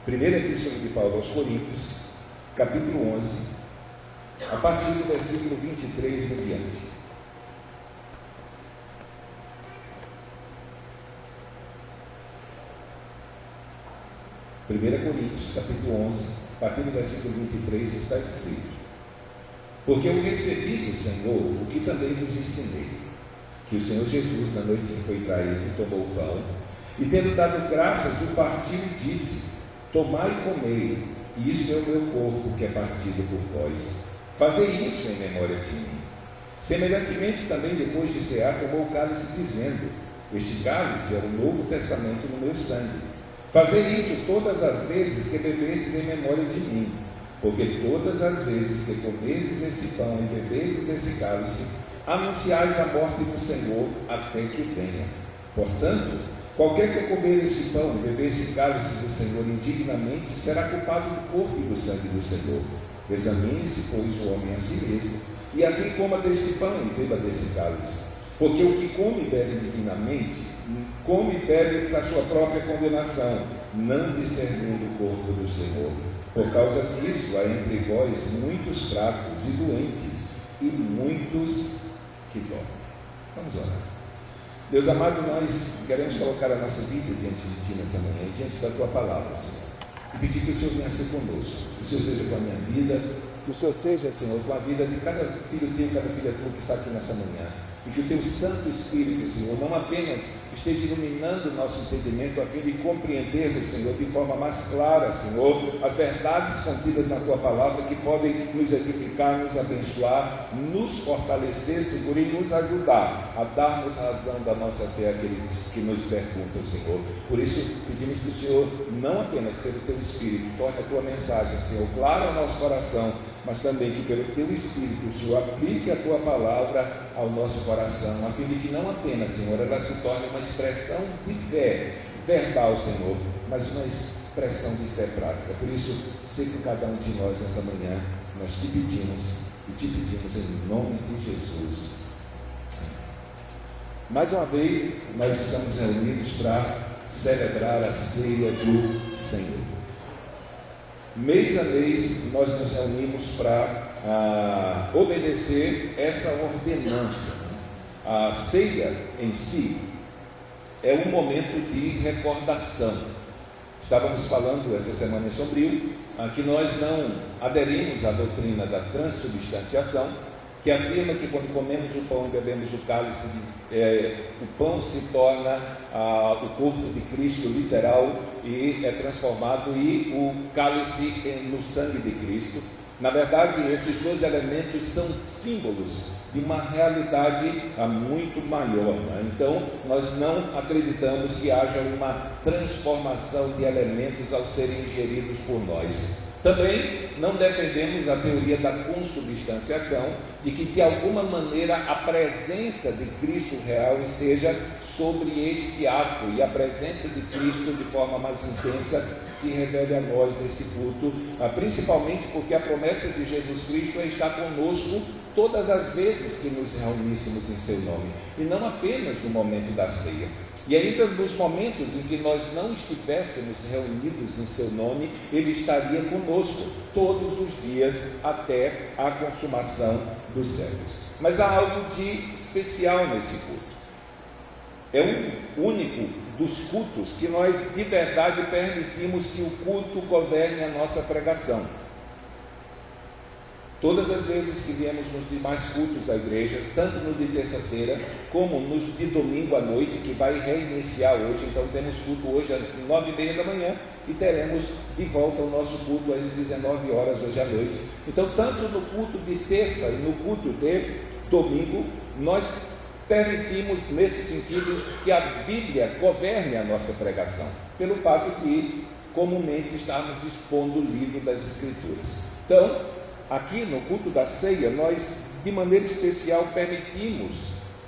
Primeira Epístola de Paulo aos Coríntios, capítulo 11, a partir do versículo 23 em diante. Primeira Coríntios, capítulo 11, a partir do versículo 23 está escrito: Porque eu recebi do Senhor o que também vos ensinei, que o Senhor Jesus, na noite em que foi traído, tomou o pão, e tendo dado graças, o partiu e disse: Tomai e comei, e isto é o meu corpo, que é partido por vós. Fazei isso em memória de mim. Semelhantemente, também depois de cear, tomou o cálice, dizendo: Este cálice é o novo testamento no meu sangue. Fazei isso todas as vezes que beberdes em memória de mim. Porque todas as vezes que comerdes este pão e beberdes esse cálice, anunciais a morte do Senhor até que venha. Portanto, qualquer que comer este pão e beber este cálice do Senhor indignamente, será culpado do corpo e do sangue do Senhor. Examine-se, pois, o homem a si mesmo, e assim coma deste pão e beba desse cálice. Porque o que come e bebe indignamente, come e bebe para a sua própria condenação, não discernindo o corpo do Senhor. Por causa disso, há entre vós muitos fracos e doentes, e muitos que dormem. Vamos orar. Deus amado, nós queremos colocar a nossa vida diante de Ti nessa manhã, diante da Tua palavra, Senhor, e pedir que o Senhor venha ser conosco, que o Senhor seja com a minha vida, que o Senhor seja, Senhor, com a vida de cada filho Teu, cada filha Tua que está aqui nessa manhã, e que o Teu Santo Espírito, Senhor, não apenas esteja iluminando o nosso entendimento a fim de compreendermos, Senhor, de forma mais clara, Senhor, as verdades contidas na Tua palavra que podem nos edificar, nos abençoar, nos fortalecer, Senhor, e nos ajudar a darmos razão da nossa fé àqueles que nos perguntam, Senhor. Por isso, pedimos que o Senhor, não apenas pelo Teu Espírito, torne a Tua mensagem, Senhor, clara ao nosso coração, mas também que pelo Teu Espírito, o Senhor, aplique a Tua palavra ao nosso coração, a fim de que não apenas, Senhor, ela se torne uma expressão de fé verbal, Senhor, mas uma expressão de fé prática. Por isso, sei que cada um de nós nessa manhã, nós te pedimos e te pedimos em nome de Jesus. Mais uma vez, nós estamos reunidos para celebrar a ceia do Senhor. Mês a mês, nós nos reunimos para obedecer essa ordenança. A ceia em si é um momento de recordação. Estávamos falando essa semana em Sombrio que nós não aderimos à doutrina da transubstanciação, que afirma que quando comemos o pão e bebemos o cálice, o pão se torna o corpo de Cristo literal e é transformado, e o cálice no sangue de Cristo. Na verdade, esses dois elementos são símbolos de uma realidade muito maior, né? Então, nós não acreditamos que haja uma transformação de elementos ao serem ingeridos por nós. Também não defendemos a teoria da consubstanciação, de que de alguma maneira a presença de Cristo real esteja sobre este ato, e a presença de Cristo de forma mais intensa se revele a nós nesse culto, principalmente porque a promessa de Jesus Cristo é estar conosco todas as vezes que nos reuníssemos em seu nome, e não apenas no momento da ceia. E ainda nos momentos em que nós não estivéssemos reunidos em seu nome, Ele estaria conosco todos os dias até a consumação dos séculos. Mas há algo de especial nesse culto. É um único dos cultos que nós de verdade permitimos que o culto governe a nossa pregação. Todas as vezes que viemos nos demais cultos da igreja, tanto no de terça-feira como nos de domingo à noite, que vai reiniciar hoje, então temos culto hoje às 9h30 da manhã e teremos de volta o nosso culto às 19 horas hoje à noite. Então, tanto no culto de terça e no culto de domingo, nós permitimos nesse sentido que a Bíblia governe a nossa pregação, pelo fato de comumente estarmos expondo o livro das Escrituras. Então, aqui no culto da ceia, nós de maneira especial permitimos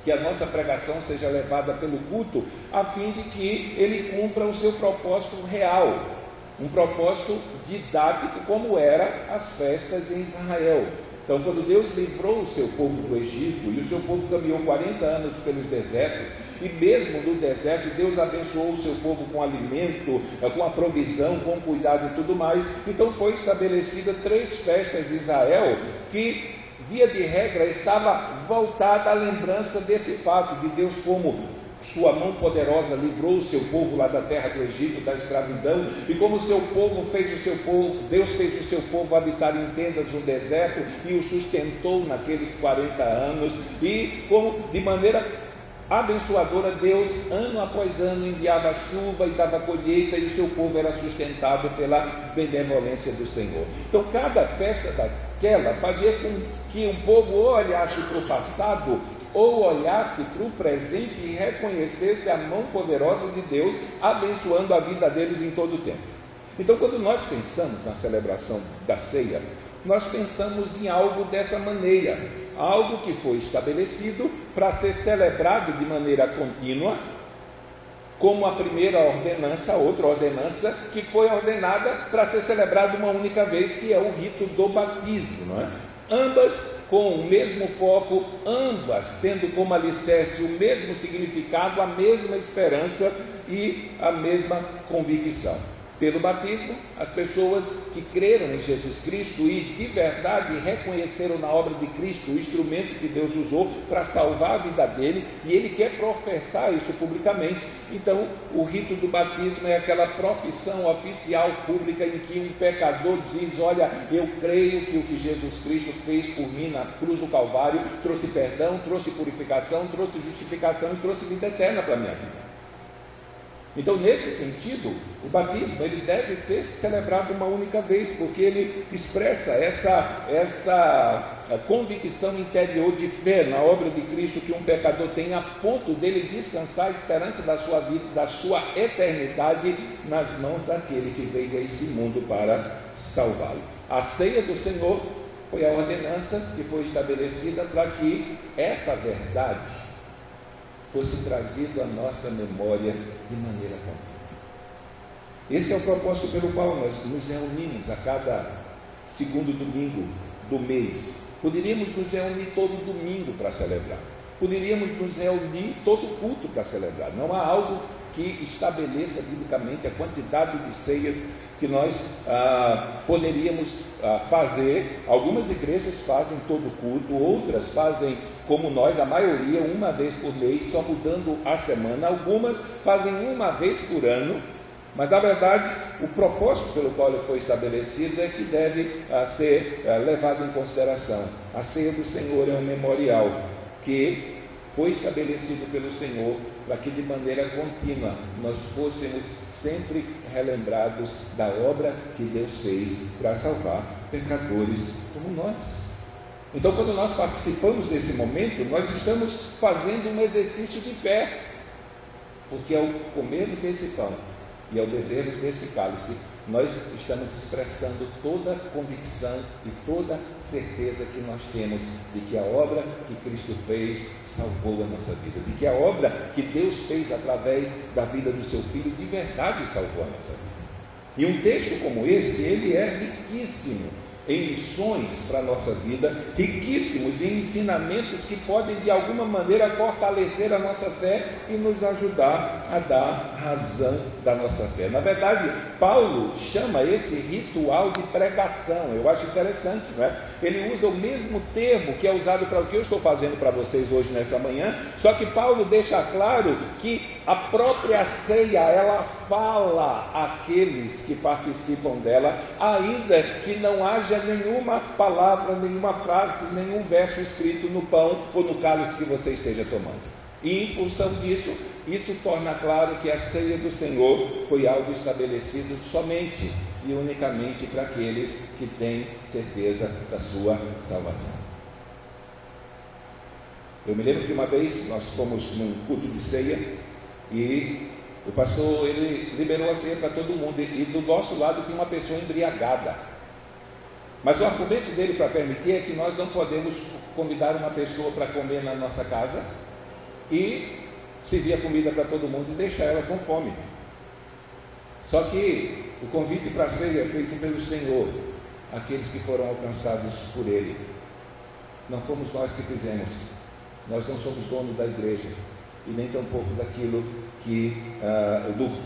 que a nossa pregação seja levada pelo culto, a fim de que ele cumpra o seu propósito real, um propósito didático, como era as festas em Israel. Então, quando Deus livrou o seu povo do Egito, e o seu povo caminhou 40 anos pelos desertos, e mesmo no deserto, Deus abençoou o seu povo com alimento, com a provisão, com cuidado e tudo mais. Então, foi estabelecida 3 festas de Israel, que, via de regra, estava voltada à lembrança desse fato, de Deus como sua mão poderosa livrou o seu povo lá da terra do Egito, da escravidão, e como o seu povo fez o seu povo, Deus fez o seu povo habitar em tendas no deserto e o sustentou naqueles 40 anos, e como de maneira abençoadora Deus, ano após ano, enviava chuva e dava colheita, e o seu povo era sustentado pela benevolência do Senhor. Então cada festa daquela fazia com que o povo olhasse para o passado ou olhasse para o presente e reconhecesse a mão poderosa de Deus, abençoando a vida deles em todo o tempo. Então, quando nós pensamos na celebração da ceia, nós pensamos em algo dessa maneira, algo que foi estabelecido para ser celebrado de maneira contínua, como a primeira ordenança, outra ordenança, que foi ordenada para ser celebrada uma única vez, que é o rito do batismo, não é? Ambas com o mesmo foco, ambas tendo como alicerce o mesmo significado, a mesma esperança e a mesma convicção. Pelo batismo, as pessoas que creram em Jesus Cristo e de verdade reconheceram na obra de Cristo o instrumento que Deus usou para salvar a vida dele, e ele quer professar isso publicamente. Então, o rito do batismo é aquela profissão oficial pública em que um pecador diz: olha, eu creio que o que Jesus Cristo fez por mim na cruz do Calvário trouxe perdão, trouxe purificação, trouxe justificação e trouxe vida eterna para a minha vida. Então, nesse sentido, o batismo ele deve ser celebrado uma única vez, porque ele expressa essa convicção interior de fé na obra de Cristo que um pecador tem, a ponto dele descansar a esperança da sua vida, da sua eternidade, nas mãos daquele que veio a esse mundo para salvá-lo. A ceia do Senhor foi a ordenança que foi estabelecida para que essa verdade fosse trazido à nossa memória de maneira contínua. Esse é o propósito pelo qual nós nos reunimos a cada segundo domingo do mês. Poderíamos nos reunir todo domingo para celebrar. Poderíamos nos reunir todo culto para celebrar. Não há algo que estabeleça biblicamente a quantidade de ceias que nós poderíamos fazer. Algumas igrejas fazem todo culto, outras fazem como nós, a maioria, uma vez por mês, só mudando a semana. Algumas fazem uma vez por ano, mas na verdade o propósito pelo qual ele foi estabelecido é que deve ser levado em consideração. A ceia do Senhor é um memorial que foi estabelecido pelo Senhor para que de maneira contínua nós fôssemos sempre relembrados da obra que Deus fez para salvar pecadores como nós. Então, quando nós participamos desse momento, nós estamos fazendo um exercício de fé, porque ao comermos desse pão e ao bebermos desse cálice, nós estamos expressando toda a convicção e toda a certeza que nós temos de que a obra que Cristo fez salvou a nossa vida, de que a obra que Deus fez através da vida do seu Filho de verdade salvou a nossa vida. E um texto como esse, ele é riquíssimo em lições para a nossa vida, riquíssimos em ensinamentos que podem de alguma maneira fortalecer a nossa fé e nos ajudar a dar razão da nossa fé. Na verdade, Paulo chama esse ritual de pregação. Eu acho interessante, não é? Ele usa o mesmo termo que é usado para o que eu estou fazendo para vocês hoje nessa manhã, só que Paulo deixa claro que a própria ceia, ela fala àqueles que participam dela, ainda que não haja nenhuma palavra, nenhuma frase, nenhum verso escrito no pão ou no cálice que você esteja tomando. E em função disso, isso torna claro que a ceia do Senhor foi algo estabelecido somente e unicamente para aqueles que têm certeza da sua salvação. Eu me lembro que uma vez nós fomos num culto de ceia e o pastor ele liberou a ceia para todo mundo, e do nosso lado tinha uma pessoa embriagada. Mas o argumento dele para permitir é que nós não podemos convidar uma pessoa para comer na nossa casa e servir a comida para todo mundo e deixar ela com fome. Só que o convite para a ceia é feito pelo Senhor, aqueles que foram alcançados por Ele. não fomos nós que fizemos. Nós não somos donos da igreja, e nem tampouco daquilo que,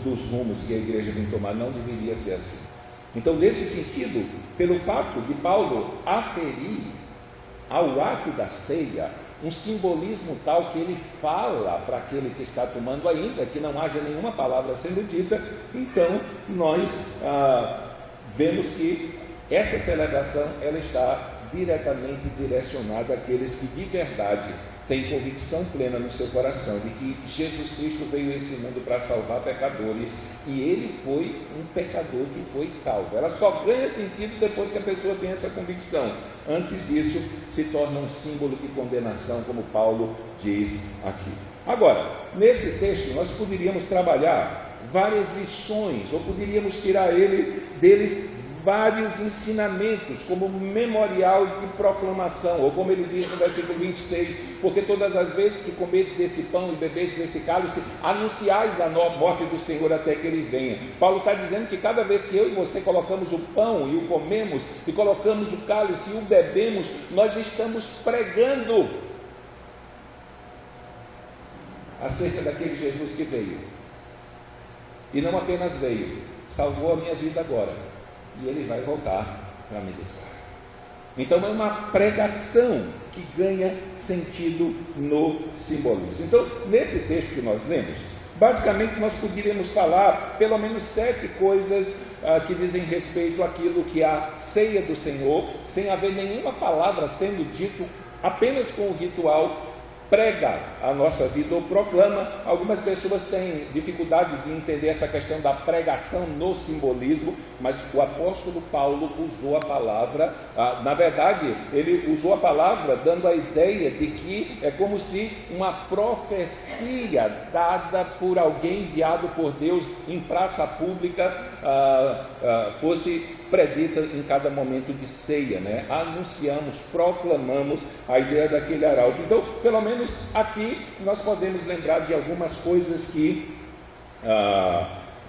dos rumos que a igreja vem tomar. Não deveria ser assim. Então, nesse sentido, pelo fato de Paulo aferir ao ato da ceia um simbolismo tal que ele fala para aquele que está tomando, ainda que não haja nenhuma palavra sendo dita, então nós vemos que essa celebração ela está diretamente direcionada àqueles que de verdade têm convicção plena no seu coração de que Jesus Cristo veio a esse mundo para salvar pecadores, e ele foi um pecador que foi salvo. Ela só ganha sentido depois que a pessoa tem essa convicção. Antes disso, se torna um símbolo de condenação, como Paulo diz aqui. Agora, nesse texto, nós poderíamos trabalhar várias lições, ou poderíamos tirar deles vários ensinamentos, como memorial de proclamação, ou como ele diz no versículo 26, porque todas as vezes que comedes desse pão e bebedes desse cálice, anunciais a morte do Senhor até que ele venha. Paulo está dizendo que cada vez que eu e você colocamos o pão e o comemos, e colocamos o cálice e o bebemos, nós estamos pregando acerca daquele Jesus que veio, e não apenas veio, salvou a minha vida agora, e ele vai voltar para me buscar. Então é uma pregação que ganha sentido no simbolismo. Então, nesse texto que nós lemos, basicamente nós poderíamos falar pelo menos 7 coisas que dizem respeito àquilo que é a ceia do Senhor, sem haver nenhuma palavra sendo dito, apenas com o ritual prega a nossa vida ou proclama. Algumas pessoas têm dificuldade de entender essa questão da pregação no simbolismo, mas o apóstolo Paulo usou a palavra, na verdade, ele usou a palavra dando a ideia de que é como se uma profecia dada por alguém enviado por Deus em praça pública fosse predita em cada momento de ceia, né? Anunciamos, proclamamos a ideia daquele arauto. Então, pelo menos aqui nós podemos lembrar de algumas coisas que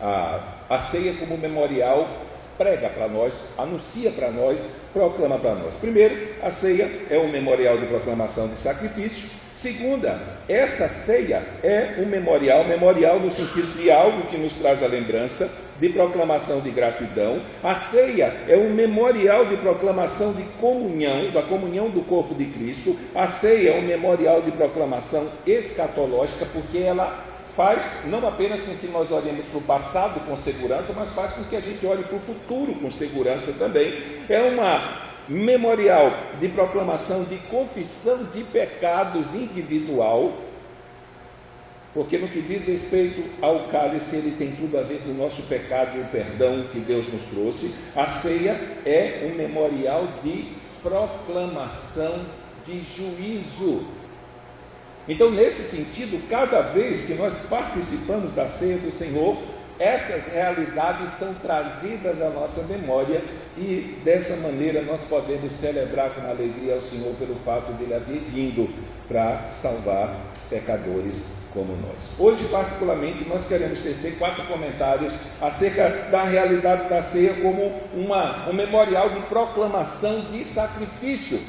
a ceia como memorial prega para nós, anuncia para nós, proclama para nós. Primeiro, a ceia é um memorial de proclamação de sacrifício. Segunda, essa ceia é um memorial no sentido de algo que nos traz a lembrança, de proclamação de gratidão. A ceia é um memorial de proclamação de comunhão, da comunhão do corpo de Cristo. A ceia é um memorial de proclamação escatológica, porque ela faz não apenas com que nós olhemos para o passado com segurança, mas faz com que a gente olhe para o futuro com segurança também. É uma memorial de proclamação de confissão de pecados individual, porque no que diz respeito ao cálice, ele tem tudo a ver com o nosso pecado e o perdão que Deus nos trouxe. A ceia é um memorial de proclamação de juízo. Então, nesse sentido, cada vez que nós participamos da ceia do Senhor, essas realidades são trazidas à nossa memória, e dessa maneira nós podemos celebrar com alegria ao Senhor pelo fato de Ele haver vindo para salvar pecadores como nós. Hoje, particularmente, nós queremos tecer 4 comentários acerca da realidade da ceia como um memorial de proclamação de sacrifício.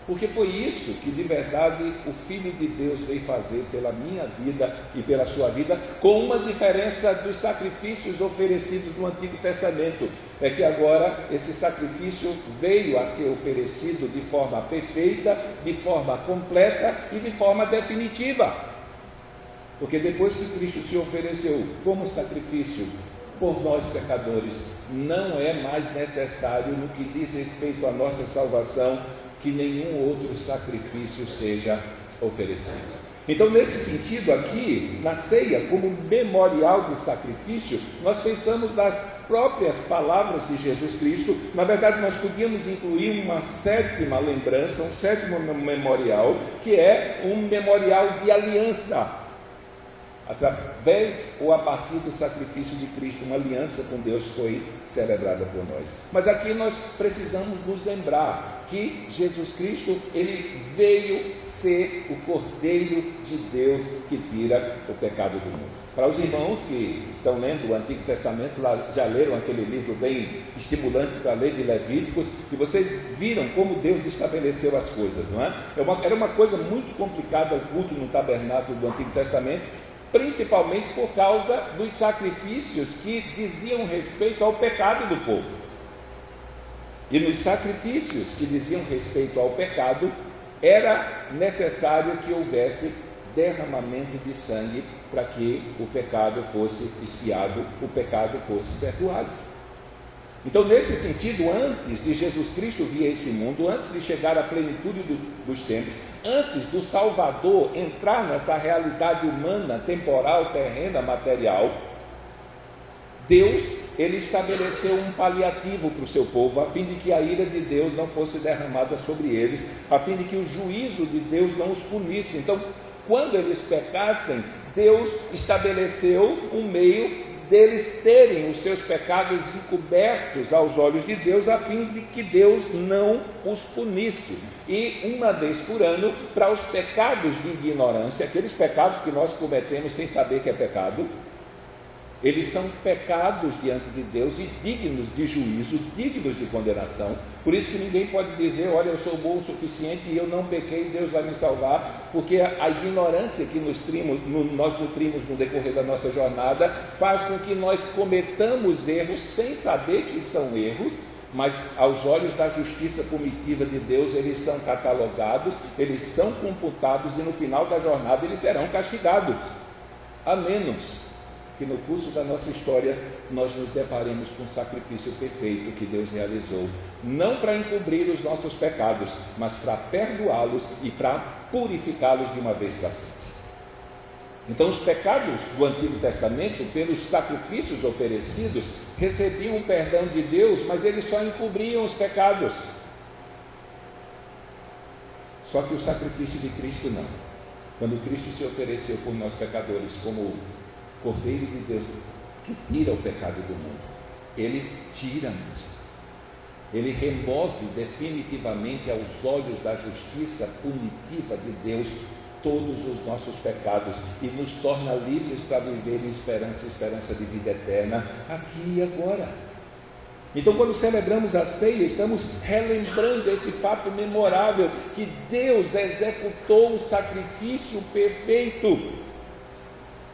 Porque foi isso que de verdade o Filho de Deus veio fazer pela minha vida e pela sua vida, com uma diferença dos sacrifícios oferecidos no Antigo Testamento. É que agora esse sacrifício veio a ser oferecido de forma perfeita, de forma completa e de forma definitiva. Porque depois que Cristo se ofereceu como sacrifício por nós pecadores, não é mais necessário, no que diz respeito à nossa salvação, que nenhum outro sacrifício seja oferecido. Então, nesse sentido aqui, na ceia, como memorial de sacrifício, nós pensamos nas próprias palavras de Jesus Cristo. Na verdade, nós podíamos incluir uma 7ª lembrança, um 7º memorial, que é um memorial de aliança. Através ou a partir do sacrifício de Cristo, uma aliança com Deus foi celebrada por nós. Mas aqui nós precisamos nos lembrar que Jesus Cristo, ele veio ser o Cordeiro de Deus que tira o pecado do mundo. Para os irmãos que estão lendo o Antigo Testamento, já leram aquele livro bem estimulante para a lei de Levíticos, e vocês viram como Deus estabeleceu as coisas, não é? Era uma coisa muito complicada o culto no tabernáculo do Antigo Testamento, principalmente por causa dos sacrifícios que diziam respeito ao pecado do povo. E nos sacrifícios que diziam respeito ao pecado, era necessário que houvesse derramamento de sangue para que o pecado fosse expiado, o pecado fosse perdoado. Então, nesse sentido, antes de Jesus Cristo vir a esse mundo, antes de chegar à plenitude dos tempos, antes do Salvador entrar nessa realidade humana, temporal, terrena, material, Deus, ele estabeleceu um paliativo para o seu povo, a fim de que a ira de Deus não fosse derramada sobre eles, a fim de que o juízo de Deus não os punisse. Então, quando eles pecassem, Deus estabeleceu um meio deles terem os seus pecados encobertos aos olhos de Deus, a fim de que Deus não os punisse. E uma vez por ano, para os pecados de ignorância, aqueles pecados que nós cometemos sem saber que é pecado, eles são pecados diante de Deus e dignos de juízo, dignos de condenação. Por isso que ninguém pode dizer, olha, eu sou bom o suficiente e eu não pequei, Deus vai me salvar, porque a ignorância que nós nutrimos no decorrer da nossa jornada faz com que nós cometamos erros sem saber que são erros, mas aos olhos da justiça punitiva de Deus eles são catalogados, eles são computados e no final da jornada eles serão castigados, a menos que no curso da nossa história nós nos deparemos com o sacrifício perfeito que Deus realizou, não para encobrir os nossos pecados, mas para perdoá-los e para purificá-los de uma vez para sempre. Então, os pecados do Antigo Testamento, pelos sacrifícios oferecidos, recebiam o perdão de Deus, mas eles só encobriam os pecados. Só que o sacrifício de Cristo não. Quando Cristo se ofereceu por nós pecadores como Cordeiro de Deus, que tira o pecado do mundo, ele tira mesmo, ele remove definitivamente aos olhos da justiça punitiva de Deus todos os nossos pecados e nos torna livres para viver em esperança de vida eterna, aqui e agora. Então, quando celebramos a ceia, estamos relembrando esse fato memorável, que Deus executou o sacrifício perfeito,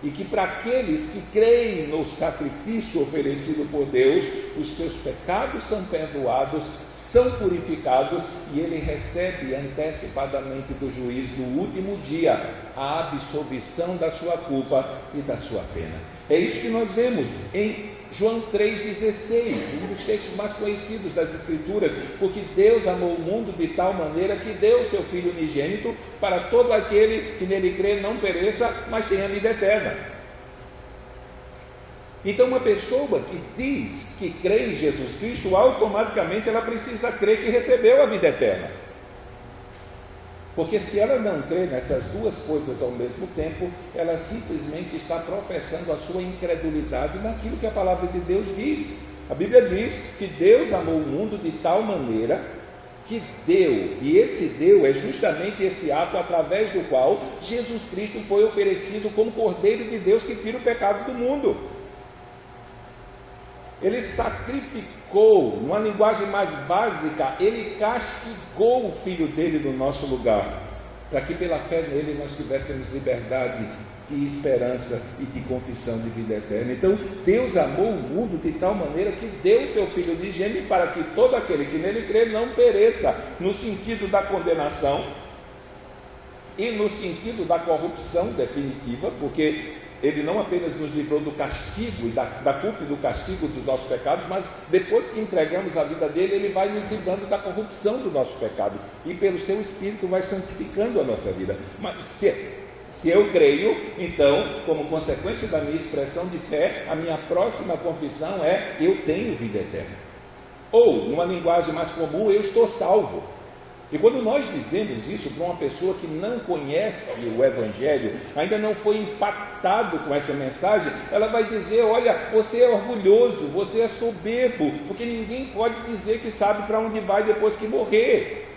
e que para aqueles que creem no sacrifício oferecido por Deus, os seus pecados são perdoados, são purificados, e ele recebe antecipadamente do juiz no último dia a absolvição da sua culpa e da sua pena. É isso que nós vemos em João 3,16, um dos textos mais conhecidos das Escrituras, porque Deus amou o mundo de tal maneira que deu o seu Filho unigênito para todo aquele que nele crê não pereça, mas tenha vida eterna. Então, uma pessoa que diz que crê em Jesus Cristo, automaticamente ela precisa crer que recebeu a vida eterna. Porque se ela não crê nessas duas coisas ao mesmo tempo, ela simplesmente está professando a sua incredulidade naquilo que a palavra de Deus diz. A Bíblia diz que Deus amou o mundo de tal maneira que deu, e esse deu é justamente esse ato através do qual Jesus Cristo foi oferecido como Cordeiro de Deus que tira o pecado do mundo. Ele sacrificou, numa linguagem mais básica, ele castigou o Filho dele no nosso lugar, para que pela fé nele nós tivéssemos liberdade de esperança e de confissão de vida eterna. Então, Deus amou o mundo de tal maneira que deu o seu Filho unigênito para que todo aquele que nele crê não pereça, no sentido da condenação e no sentido da corrupção definitiva, porque ele não apenas nos livrou do castigo, da culpa e do castigo dos nossos pecados, mas depois que entregamos a vida dele, ele vai nos livrando da corrupção do nosso pecado, e pelo seu Espírito vai santificando a nossa vida. Mas se eu creio, então, como consequência da minha expressão de fé, a minha próxima confissão é: eu tenho vida eterna. Ou, numa linguagem mais comum, eu estou salvo. E quando nós dizemos isso para uma pessoa que não conhece o Evangelho, ainda não foi impactado com essa mensagem, ela vai dizer: olha, você é orgulhoso, você é soberbo, porque ninguém pode dizer que sabe para onde vai depois que morrer.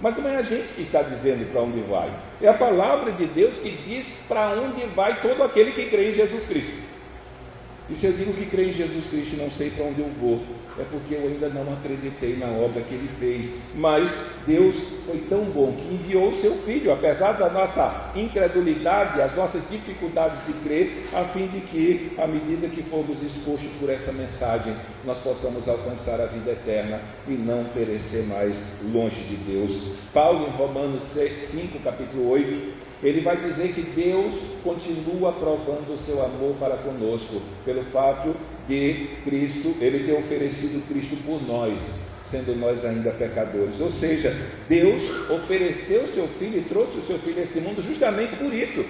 Mas não é a gente que está dizendo para onde vai. É a palavra de Deus que diz para onde vai todo aquele que crê em Jesus Cristo. E se eu digo que creio em Jesus Cristo e não sei para onde eu vou, é porque eu ainda não acreditei na obra que Ele fez. Mas Deus foi tão bom que enviou o seu Filho, apesar da nossa incredulidade, as nossas dificuldades de crer, a fim de que, à medida que formos expostos por essa mensagem, nós possamos alcançar a vida eterna e não perecer mais longe de Deus. Paulo, em Romanos 5, capítulo 8, ele vai dizer que Deus continua provando o seu amor para conosco, pelo fato de Cristo, Ele ter oferecido Cristo por nós, sendo nós ainda pecadores. Ou seja, Deus ofereceu o seu Filho e trouxe o seu Filho a esse mundo justamente por isso.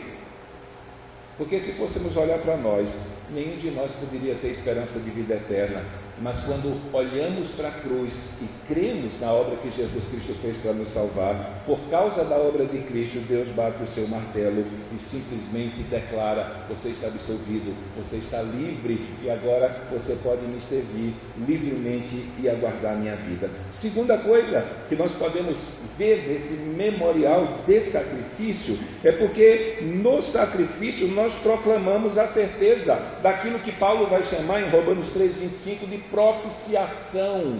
Porque se fôssemos olhar para nós, nenhum de nós poderia ter esperança de vida eterna. Mas quando olhamos para a cruz e cremos na obra que Jesus Cristo fez para nos salvar, por causa da obra de Cristo, Deus bate o seu martelo e simplesmente declara: você está absolvido, você está livre e agora você pode me servir livremente e aguardar a minha vida. Segunda coisa que nós podemos ver nesse memorial de sacrifício é porque no sacrifício nós proclamamos a certeza daquilo que Paulo vai chamar em Romanos 3,25 de propiciação.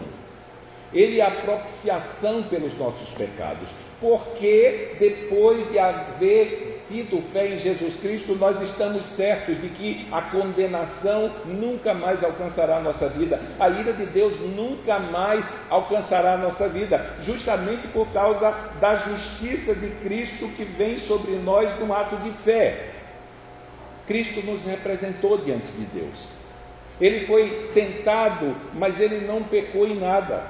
Ele é a propiciação pelos nossos pecados, porque depois de haver tido fé em Jesus Cristo, nós estamos certos de que a condenação nunca mais alcançará a nossa vida, a ira de Deus nunca mais alcançará a nossa vida, justamente por causa da justiça de Cristo que vem sobre nós num ato de fé. Cristo nos representou diante de Deus. Ele foi tentado, mas ele não pecou em nada.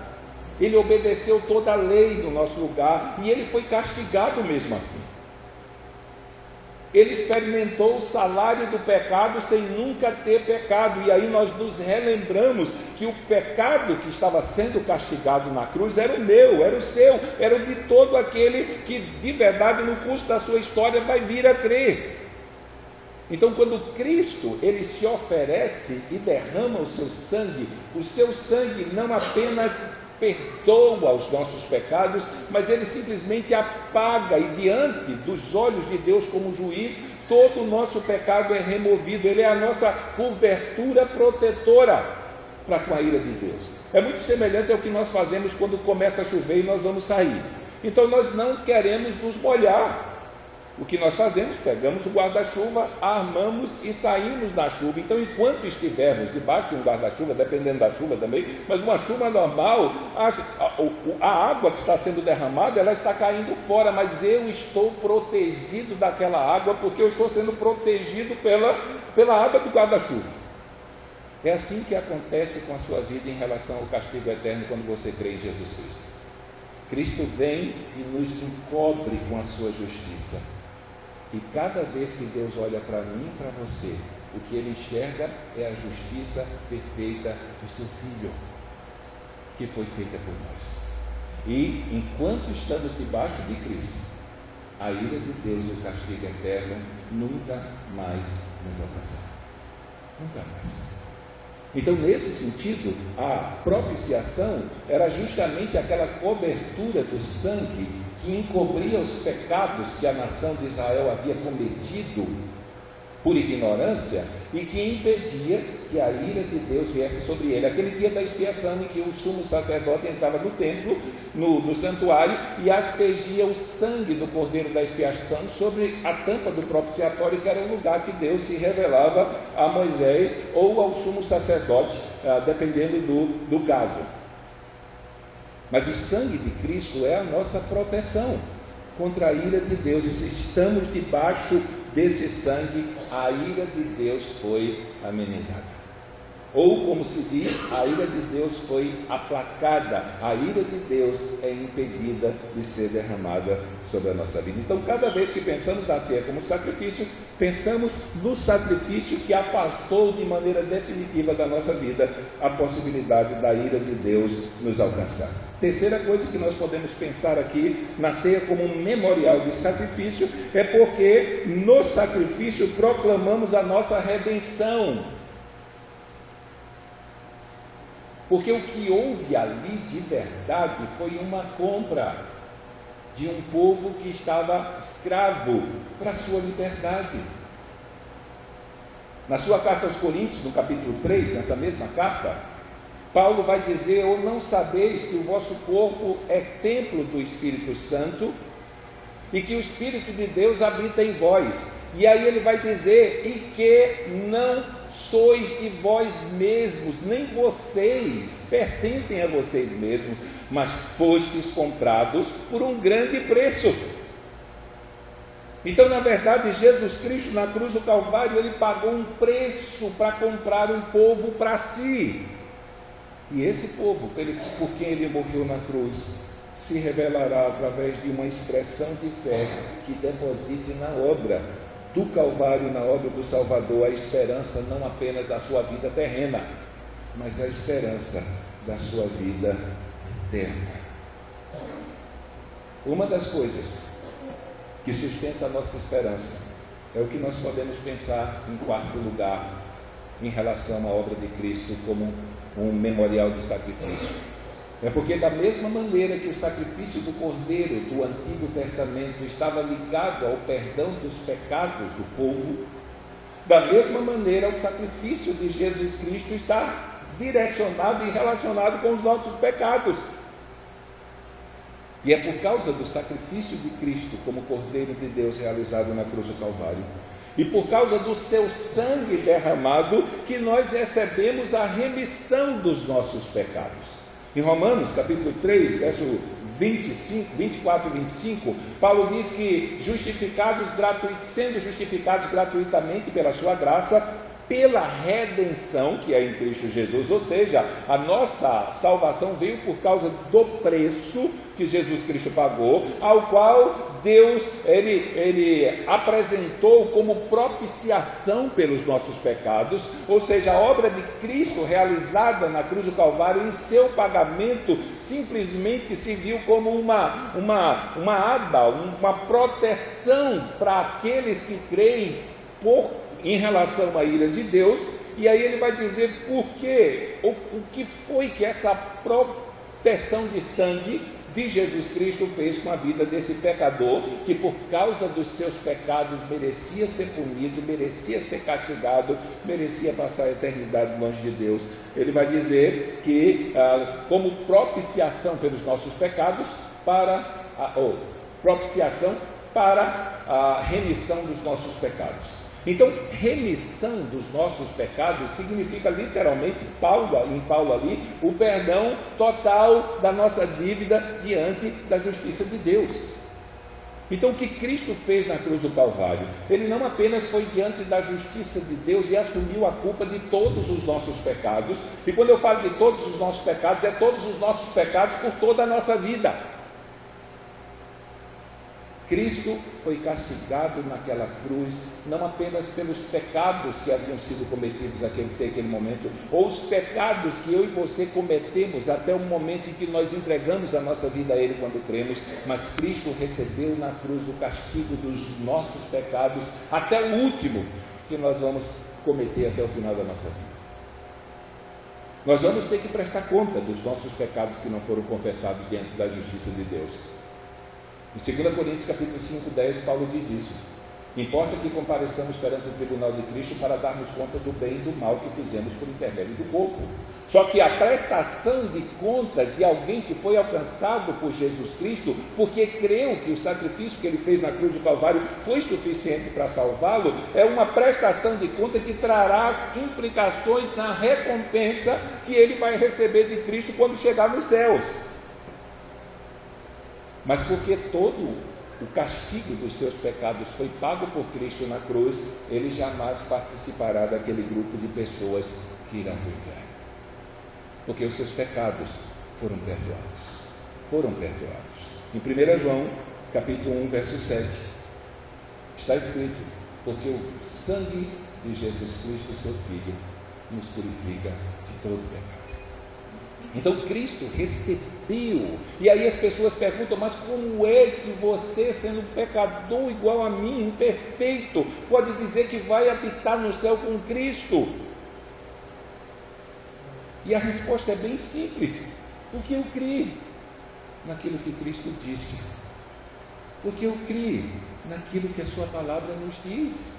Ele obedeceu toda a lei no nosso lugar e ele foi castigado mesmo assim. Ele experimentou o salário do pecado sem nunca ter pecado. E aí nós nos relembramos que o pecado que estava sendo castigado na cruz era o meu, era o seu, era o de todo aquele que de verdade no curso da sua história vai vir a crer. Então, quando Cristo ele se oferece e derrama o seu sangue não apenas perdoa os nossos pecados, mas ele simplesmente apaga, e diante dos olhos de Deus como juiz, todo o nosso pecado é removido. Ele é a nossa cobertura protetora para com a ira de Deus. É muito semelhante ao que nós fazemos quando começa a chover e nós vamos sair. Então nós não queremos nos molhar. O que nós fazemos? Pegamos o guarda-chuva, armamos e saímos na chuva. Então, enquanto estivermos debaixo de um guarda-chuva, dependendo da chuva também, mas uma chuva normal, a água que está sendo derramada, ela está caindo fora, mas eu estou protegido daquela água, porque eu estou sendo protegido pela água do guarda-chuva. É assim que acontece com a sua vida em relação ao castigo eterno quando você crê em Jesus Cristo. Cristo vem e nos encobre com a sua justiça. E cada vez que Deus olha para mim e para você, o que Ele enxerga é a justiça perfeita do seu Filho, que foi feita por nós. E enquanto estamos debaixo de Cristo, a ira de Deus e o castigo eterno nunca mais nos alcançará. Nunca mais. Então, nesse sentido, a propiciação era justamente aquela cobertura do sangue que encobria os pecados que a nação de Israel havia cometido por ignorância e que impedia que a ira de Deus viesse sobre ele. Aquele dia da expiação em que o sumo sacerdote entrava no templo, no santuário, e aspergia o sangue do cordeiro da expiação sobre a tampa do propiciatório, que era o lugar que Deus se revelava a Moisés ou ao sumo sacerdote, dependendo do caso. Mas o sangue de Cristo é a nossa proteção contra a ira de Deus. E se estamos debaixo desse sangue, a ira de Deus foi amenizada. Ou, como se diz, a ira de Deus foi aplacada. A ira de Deus é impedida de ser derramada sobre a nossa vida. Então, cada vez que pensamos na ceia como sacrifício, pensamos no sacrifício que afastou de maneira definitiva da nossa vida a possibilidade da ira de Deus nos alcançar. Terceira coisa que nós podemos pensar aqui na ceia como um memorial de sacrifício é porque no sacrifício proclamamos a nossa redenção. Porque o que houve ali de verdade foi uma compra. de um povo que estava escravo para a sua liberdade. Na sua carta aos Coríntios, no capítulo 3, nessa mesma carta, Paulo vai dizer: ou não sabeis que o vosso corpo é templo do Espírito Santo e que o Espírito de Deus habita em vós. E aí ele vai dizer: e que não sois de vós mesmos, nem vocês pertencem a vocês mesmos, mas fostes comprados por um grande preço. Então, na verdade, Jesus Cristo na cruz do Calvário, ele pagou um preço para comprar um povo para si. E esse povo, por quem ele morreu na cruz, se revelará através de uma expressão de fé que deposite na obra do Calvário, na obra do Salvador, a esperança não apenas da sua vida terrena, mas a esperança da sua vida eterna. Uma das coisas que sustenta a nossa esperança é o que nós podemos pensar, em quarto lugar, em relação à obra de Cristo como um memorial de sacrifício. É porque da mesma maneira que o sacrifício do Cordeiro do Antigo Testamento estava ligado ao perdão dos pecados do povo, da mesma maneira o sacrifício de Jesus Cristo está direcionado e relacionado com os nossos pecados. E é por causa do sacrifício de Cristo como Cordeiro de Deus realizado na cruz do Calvário, e por causa do seu sangue derramado, que nós recebemos a remissão dos nossos pecados. Em Romanos, capítulo 3, verso 24 e 25, Paulo diz que sendo justificados gratuitamente pela sua graça, pela redenção que é em Cristo Jesus, ou seja, a nossa salvação veio por causa do preço que Jesus Cristo pagou, ao qual Deus ele apresentou como propiciação pelos nossos pecados, ou seja, a obra de Cristo realizada na cruz do Calvário, em seu pagamento, simplesmente se viu como uma proteção para aqueles que creem em relação à ira de Deus. E aí ele vai dizer por quê, o que foi que essa proteção de sangue de Jesus Cristo fez com a vida desse pecador, que por causa dos seus pecados merecia ser punido, merecia ser castigado, merecia passar a eternidade longe de Deus. Ele vai dizer que como propiciação pelos nossos pecados, propiciação para a remissão dos nossos pecados. Então, remissão dos nossos pecados significa literalmente, em Paulo ali, o perdão total da nossa dívida diante da justiça de Deus. Então, o que Cristo fez na cruz do Calvário? Ele não apenas foi diante da justiça de Deus e assumiu a culpa de todos os nossos pecados, e quando eu falo de todos os nossos pecados, é todos os nossos pecados por toda a nossa vida. Cristo foi castigado naquela cruz, não apenas pelos pecados que haviam sido cometidos naquele momento, ou os pecados que eu e você cometemos até o momento em que nós entregamos a nossa vida a Ele quando cremos, mas Cristo recebeu na cruz o castigo dos nossos pecados, até o último que nós vamos cometer até o final da nossa vida. Nós vamos ter que prestar conta dos nossos pecados que não foram confessados diante da justiça de Deus. Em 2 Coríntios capítulo 5, 10, Paulo diz isso: importa que compareçamos perante o tribunal de Cristo para darmos conta do bem e do mal que fizemos por intermédio do corpo. Só que a prestação de contas de alguém que foi alcançado por Jesus Cristo, porque creu que o sacrifício que ele fez na cruz do Calvário foi suficiente para salvá-lo, é uma prestação de conta que trará implicações na recompensa que ele vai receber de Cristo quando chegar nos céus. Mas porque todo o castigo dos seus pecados foi pago por Cristo na cruz, ele jamais participará daquele grupo de pessoas que irão para o inferno. Porque os seus pecados foram perdoados. Em 1 João, capítulo 1, verso 7, está escrito: porque o sangue de Jesus Cristo, seu Filho, nos purifica de todo pecado. Então Cristo recebeu, e aí as pessoas perguntam: mas como é que você, sendo um pecador igual a mim, imperfeito, pode dizer que vai habitar no céu com Cristo? E a resposta é bem simples: porque eu criei naquilo que Cristo disse. Porque eu criei naquilo que a sua palavra nos diz.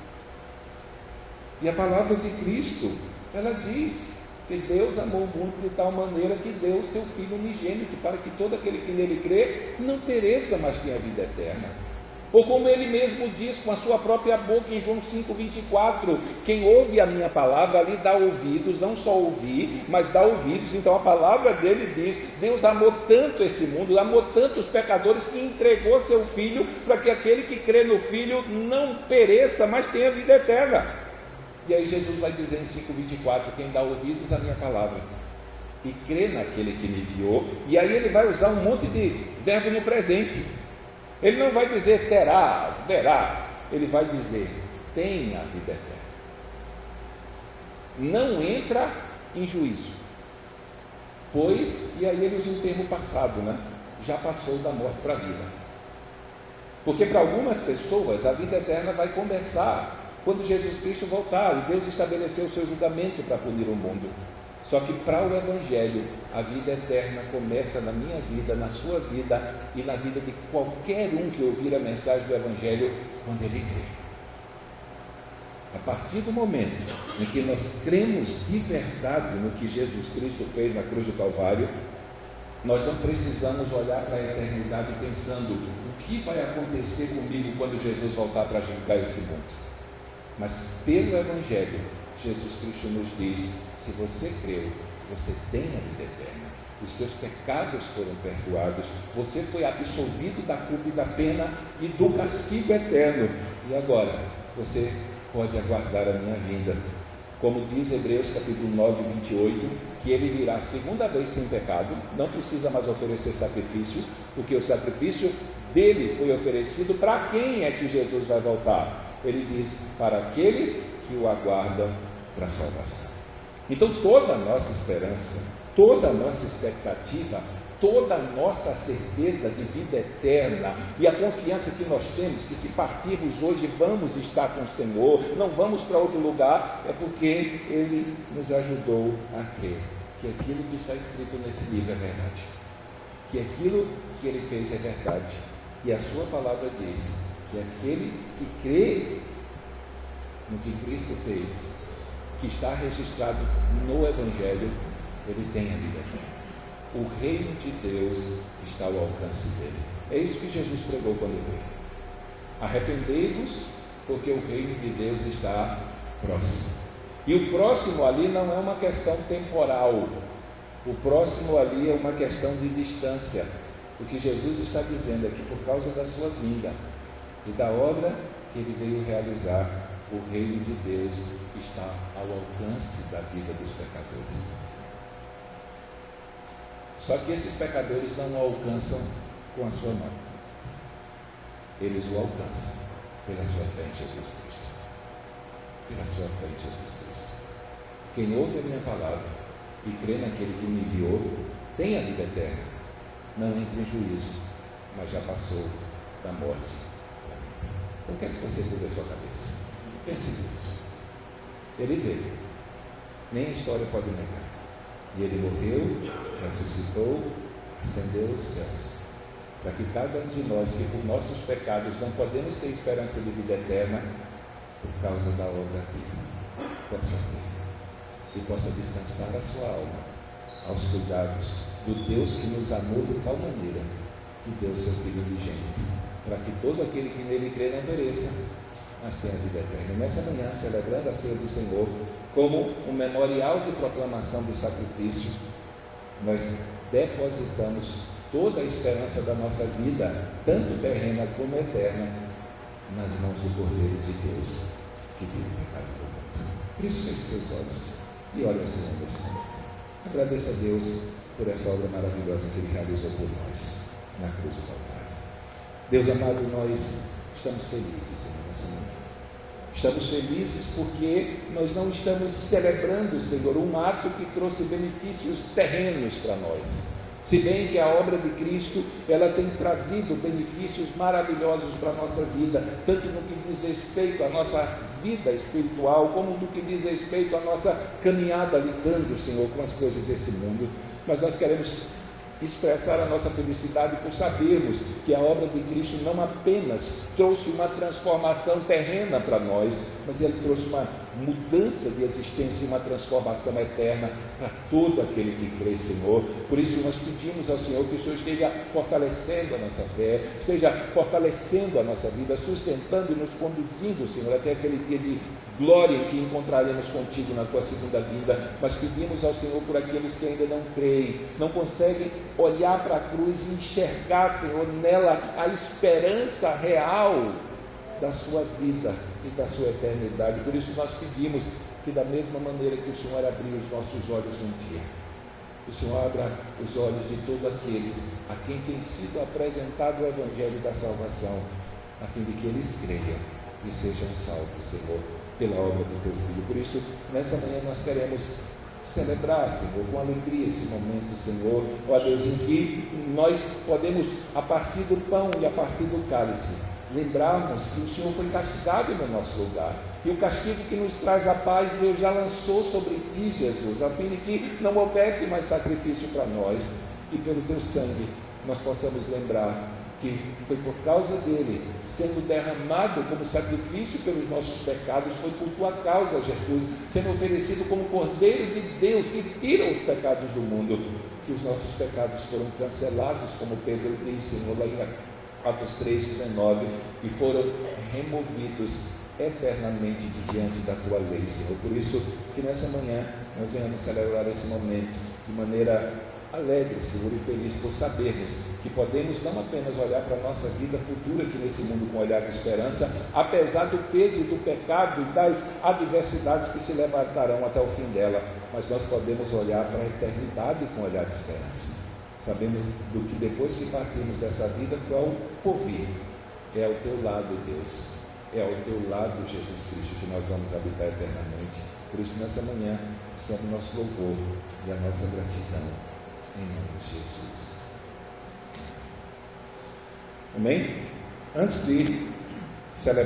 E a palavra de Cristo, ela diz que Deus amou o mundo de tal maneira que deu o seu Filho unigênito, para que todo aquele que nele crê não pereça, mas tenha vida eterna. Ou como ele mesmo diz com a sua própria boca em João 5,24, quem ouve a minha palavra ali dá ouvidos, não só ouvir, mas dá ouvidos. Então a palavra dele diz, Deus amou tanto esse mundo, amou tanto os pecadores, que entregou seu Filho, para que aquele que crê no Filho não pereça, mas tenha vida eterna. E aí Jesus vai dizer em 5,24, quem dá ouvidos à minha palavra e crê naquele que me enviou. E aí ele vai usar um monte de verbo no presente. Ele não vai dizer terá, verá. Ele vai dizer tenha vida eterna. Não entra em juízo. Pois, e aí ele usa um termo passado, né? Já passou da morte para a vida. Porque para algumas pessoas a vida eterna vai começar quando Jesus Cristo voltar, e Deus estabeleceu o seu julgamento para punir o mundo. Só que para o Evangelho, a vida eterna começa na minha vida, na sua vida e na vida de qualquer um que ouvir a mensagem do Evangelho quando ele crê. A partir do momento em que nós cremos de verdade no que Jesus Cristo fez na cruz do Calvário, nós não precisamos olhar para a eternidade pensando o que vai acontecer comigo quando Jesus voltar para julgar esse mundo. Mas pelo Evangelho, Jesus Cristo nos diz, se você creu, você tem a vida eterna. Os seus pecados foram perdoados, você foi absolvido da culpa e da pena e do castigo eterno. E agora, você pode aguardar a minha vinda. Como diz Hebreus capítulo 9, 28, que ele virá segunda vez sem pecado, não precisa mais oferecer sacrifício, porque o sacrifício dele foi oferecido. Para quem é que Jesus vai voltar? Ele diz, para aqueles que o aguardam para a salvação. Então toda a nossa esperança, toda a nossa expectativa, toda a nossa certeza de vida eterna e a confiança que nós temos que se partirmos hoje vamos estar com o Senhor, não vamos para outro lugar, é porque Ele nos ajudou a crer que aquilo que está escrito nesse livro é verdade, que aquilo que Ele fez é verdade, e a sua palavra diz que aquele que crê no que Cristo fez, que está registrado no Evangelho, ele tem a vida eterna. O reino de Deus está ao alcance dele. É isso que Jesus pregou quando veio. Arrependei-vos, porque o reino de Deus está próximo. E o próximo ali não é uma questão temporal. O próximo ali é uma questão de distância. O que Jesus está dizendo é que por causa da sua vinda e da obra que ele veio realizar, o reino de Deus está ao alcance da vida dos pecadores. Só que esses pecadores não o alcançam com a sua mão. Eles o alcançam pela sua fé em Jesus Cristo. Pela sua fé em Jesus Cristo. Quem ouve a minha palavra e crê naquele que me enviou, tem a vida eterna. Não entra em juízo, mas já passou da morte. Eu quero que você mude a sua cabeça. Pense nisso. Ele veio. Nem a história pode negar. E ele morreu, ressuscitou, ascendeu aos céus. Para que cada um de nós, que por nossos pecados não podemos ter esperança de vida eterna, por causa da obra dele, possa ter. E possa descansar a sua alma aos cuidados do Deus que nos amou de tal maneira que deu seu Filho unigênito, para que todo aquele que nele crê não pereça, mas tenha a vida eterna. E nessa manhã, celebrando a ceia do Senhor, como um memorial de proclamação do sacrifício, nós depositamos toda a esperança da nossa vida, tanto terrena como eterna, nas mãos do Cordeiro de Deus, que vive o pecado do mundo. Por isso, feche seus olhos e olhe ao Senhor desse momento. Agradeça a Deus por essa obra maravilhosa que Ele realizou por nós, na cruz do Calvário. Deus amado, nós estamos felizes, Senhor, nessa manhã. Estamos felizes porque nós não estamos celebrando, Senhor, um ato que trouxe benefícios terrenos para nós. Se bem que a obra de Cristo, ela tem trazido benefícios maravilhosos para a nossa vida, tanto no que diz respeito à nossa vida espiritual, como no que diz respeito à nossa caminhada lidando, Senhor, com as coisas desse mundo. Mas nós queremos expressar a nossa felicidade por sabermos que a obra de Cristo não apenas trouxe uma transformação terrena para nós, mas ele trouxe uma mudança de existência e uma transformação eterna para todo aquele que crê, Senhor. Por isso nós pedimos ao Senhor que o Senhor esteja fortalecendo a nossa fé, esteja fortalecendo a nossa vida, sustentando e nos conduzindo, Senhor, até aquele dia de glória que encontraremos contigo na tua segunda vinda. Mas pedimos ao Senhor por aqueles que ainda não creem, não conseguem olhar para a cruz e enxergar, Senhor, nela a esperança real da sua vida e da sua eternidade. Por isso nós pedimos que, da mesma maneira que o Senhor abriu os nossos olhos um dia, o Senhor abra os olhos de todos aqueles a quem tem sido apresentado o Evangelho da salvação, a fim de que eles creiam e sejam salvos, Senhor, pela obra do Teu Filho. Por isso, nessa manhã nós queremos celebrar, Senhor, com alegria esse momento, Senhor, ó Deus, em que nós podemos, a partir do pão e a partir do cálice, lembrarmos que o Senhor foi castigado no nosso lugar, e o castigo que nos traz a paz, Deus já lançou sobre ti, Jesus, a fim de que não houvesse mais sacrifício para nós, e pelo Teu sangue nós possamos lembrar que foi por causa dele, sendo derramado como sacrifício pelos nossos pecados, foi por tua causa, Jesus, sendo oferecido como Cordeiro de Deus, que tira os pecados do mundo, que os nossos pecados foram cancelados, como Pedro diz, Senhor, lá em Atos 3,19, e foram removidos eternamente de diante da tua lei, Senhor. Por isso, que nessa manhã nós venhamos celebrar esse momento de maneira alegre, Senhor, e feliz por sabermos que podemos não apenas olhar para a nossa vida futura aqui nesse mundo com um olhar de esperança, apesar do peso do pecado e das adversidades que se levantarão até o fim dela, mas nós podemos olhar para a eternidade com um olhar de esperança, sabendo do que depois que partirmos dessa vida, qual porvir é ao Teu lado, Deus, é ao Teu lado, Jesus Cristo, que nós vamos habitar eternamente. Por isso, nessa manhã, recebe o nosso louvor e a nossa gratidão. Em nome de Jesus. Amém? Antes de